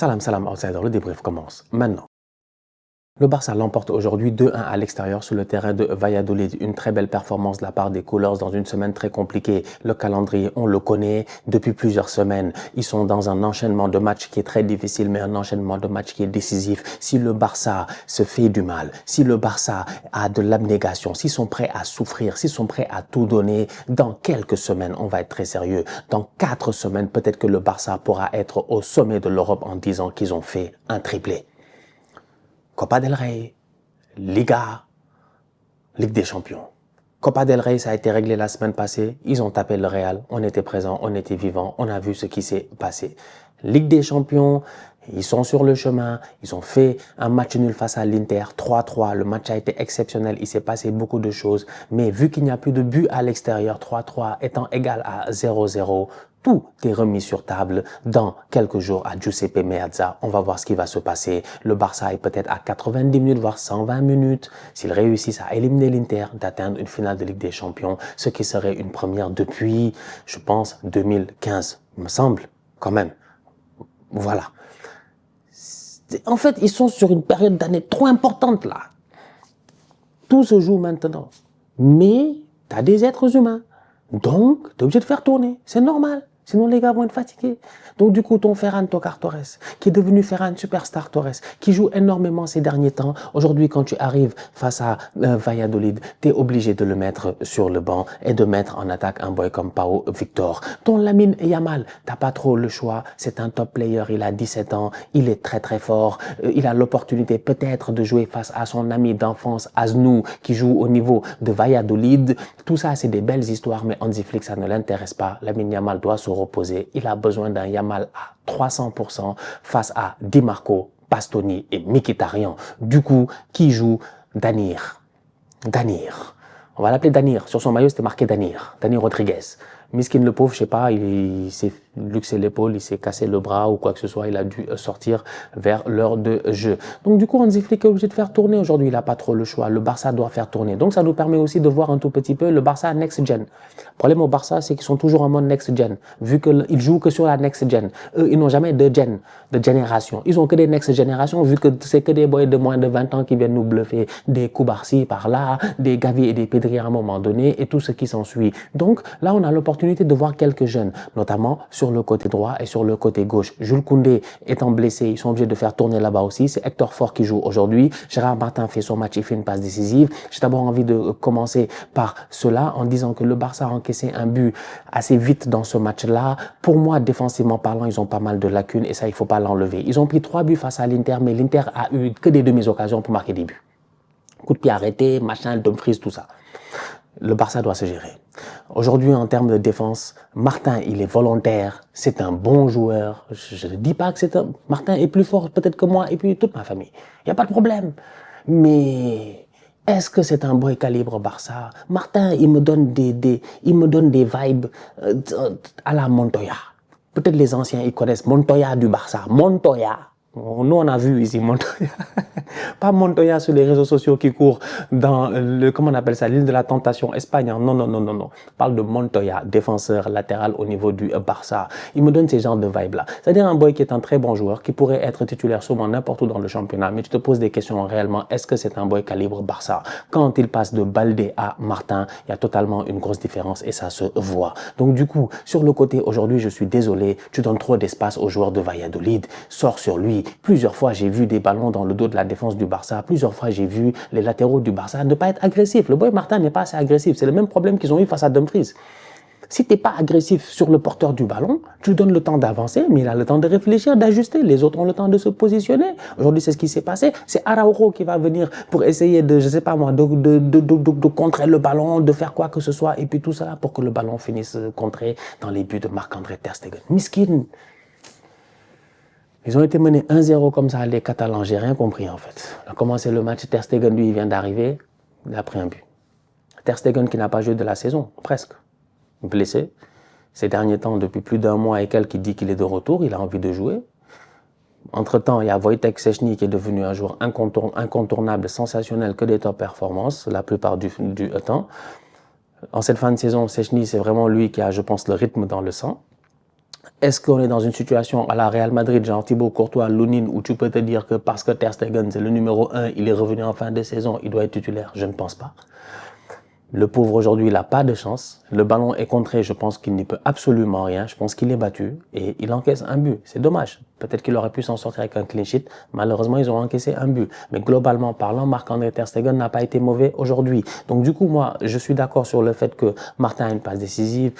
Salam, salam, outsider, le débrief commence maintenant. Le Barça l'emporte aujourd'hui 2-1 à l'extérieur sur le terrain de Valladolid. Une très belle performance de la part des Coolers dans une semaine très compliquée. Le calendrier, on le connaît depuis plusieurs semaines. Ils sont dans un enchaînement de matchs qui est très difficile, mais un enchaînement de matchs qui est décisif. Si le Barça se fait du mal, si le Barça a de l'abnégation, s'ils sont prêts à souffrir, s'ils sont prêts à tout donner, dans quelques semaines, on va être très sérieux. Dans 4 semaines, peut-être que le Barça pourra être au sommet de l'Europe en disant qu'ils ont fait un triplé. Copa del Rey, Liga, Ligue des Champions. Copa del Rey, ça a été réglé la semaine passée. Ils ont tapé le Real. On était présents, on était vivants. On a vu ce qui s'est passé. Ligue des Champions, ils sont sur le chemin. Ils ont fait un match nul face à l'Inter, 3-3. Le match a été exceptionnel. Il s'est passé beaucoup de choses. Mais vu qu'il n'y a plus de but à l'extérieur, 3-3 étant égal à 0-0, tout est remis sur table dans quelques jours à Giuseppe Meazza. On va voir ce qui va se passer. Le Barça est peut-être à 90 minutes, voire 120 minutes. S'ils réussissent à éliminer l'Inter, d'atteindre une finale de Ligue des Champions, ce qui serait une première depuis, je pense, 2015, me semble, quand même. Voilà. En fait, ils sont sur une période d'année trop importante, là. Tout se joue maintenant. Mais tu as des êtres humains. Donc, tu es obligé de faire tourner. C'est normal. Sinon, les gars vont être fatigués. Donc, du coup, ton Ferran Torres, qui est devenu Ferran Superstar Torres, qui joue énormément ces derniers temps. Aujourd'hui, quand tu arrives face à Valladolid, tu es obligé de le mettre sur le banc et de mettre en attaque un boy comme Pau Victor. Ton Lamine Yamal, t'as pas trop le choix. C'est un top player. Il a 17 ans. Il est très, très fort. Il a l'opportunité peut-être de jouer face à son ami d'enfance, Aznou, qui joue au niveau de Valladolid. Tout ça, c'est des belles histoires, mais Hansi Flick, ça ne l'intéresse pas. Lamine Yamal doit se reposer. Il a besoin d'un Yamal à 300% face à Di Marco, Bastoni et Mkhitaryan. Du coup, qui joue Danir. On va l'appeler Danir. Sur son maillot, c'était marqué Danir Rodriguez. Miskin le pauvre, je sais pas, il s'est luxé l'épaule, il s'est cassé le bras ou quoi que ce soit, il a dû sortir vers l'heure de jeu. Donc du coup, Hansi Flick est obligé de faire tourner aujourd'hui, il n'a pas trop le choix. Le Barça doit faire tourner. Donc ça nous permet aussi de voir un tout petit peu le Barça next gen. Le problème au Barça, c'est qu'ils sont toujours en mode next gen, vu qu'ils jouent que sur la next gen. Eux, ils n'ont jamais de génération. Ils ont que des next générations, vu que c'est que des boys de moins de 20 ans qui viennent nous bluffer, des Koubarsi par là, des Gavi et des Pedri à un moment donné, et tout ce qui s'ensuit. Donc là, on a l'opportunité de voir quelques jeunes, notamment sur le côté droit et sur le côté gauche. Jules Koundé étant blessé, ils sont obligés de faire tourner là-bas aussi. C'est Hector Fort qui joue aujourd'hui. Gérard Martin fait son match, il fait une passe décisive. J'ai d'abord envie de commencer par cela en disant que le Barça a encaissé un but assez vite dans ce match-là. Pour moi, défensivement parlant, ils ont pas mal de lacunes et ça, il faut pas l'enlever. Ils ont pris 3 buts face à l'Inter, mais l'Inter a eu que des demi-occasions pour marquer des buts. Coup de pied arrêté, machin, Dumfries, tout ça. Le Barça doit se gérer. Aujourd'hui, en termes de défense, Martin, il est volontaire, c'est un bon joueur. Je ne dis pas que Martin est plus fort peut-être que moi et puis toute ma famille. Il n'y a pas de problème. Mais est-ce que c'est un boy calibre Barça? Martin, il me donne des vibes à la Montoya. Peut-être les anciens, ils connaissent Montoya du Barça. Montoya. Nous, on a vu ici Montoya. Pas Montoya sur les réseaux sociaux qui court dans comment on appelle ça, l'île de la tentation, Espagne. Non. On parle de Montoya, défenseur latéral au niveau du Barça. Il me donne ces genres de vibes-là. C'est-à-dire un boy qui est un très bon joueur, qui pourrait être titulaire sûrement n'importe où dans le championnat, mais tu te poses des questions réellement, est-ce que c'est un boy calibre Barça? Quand il passe de Baldé à Martin, il y a totalement une grosse différence et ça se voit. Donc du coup, sur le côté, aujourd'hui, je suis désolé, tu donnes trop d'espace aux joueurs de Valladolid, sors sur lui. Plusieurs fois, j'ai vu des ballons dans le dos de la défense du Barça. Plusieurs fois, j'ai vu les latéraux du Barça ne pas être agressifs. Le boy Martin n'est pas assez agressif. C'est le même problème qu'ils ont eu face à Dumfries. Si tu n'es pas agressif sur le porteur du ballon, tu lui donnes le temps d'avancer, mais il a le temps de réfléchir, d'ajuster. Les autres ont le temps de se positionner. Aujourd'hui, c'est ce qui s'est passé. C'est Araujo qui va venir pour essayer de, je sais pas moi, de contrer le ballon, de faire quoi que ce soit, et puis tout ça pour que le ballon finisse contré dans les buts de Marc-André Ter Stegen. Miskin. Ils ont été menés 1-0 comme ça, les Catalans, j'ai rien compris en fait. On a commencé le match, Ter Stegen, lui, il vient d'arriver, il a pris un but. Ter Stegen qui n'a pas joué de la saison, presque, blessé. Ces derniers temps, depuis plus d'un mois et quelques, il dit qu'il est de retour, il a envie de jouer. Entre-temps, il y a Wojtek Szczęsny qui est devenu un joueur incontournable, sensationnel, que des top performances, la plupart du temps. En cette fin de saison, Szczęsny, c'est vraiment lui qui a, je pense, le rythme dans le sang. Est-ce qu'on est dans une situation à la Real Madrid, genre Thibaut Courtois, Lounine, où tu peux te dire que parce que Ter Stegen, c'est le numéro 1, il est revenu en fin de saison, il doit être titulaire? Je ne pense pas. Le pauvre aujourd'hui, il n'a pas de chance. Le ballon est contré, je pense qu'il n'y peut absolument rien. Je pense qu'il est battu et il encaisse un but. C'est dommage. Peut-être qu'il aurait pu s'en sortir avec un clean sheet. Malheureusement, ils ont encaissé un but. Mais globalement parlant, Marc-André Ter Stegen n'a pas été mauvais aujourd'hui. Donc du coup, moi, je suis d'accord sur le fait que Martin a une passe décisive,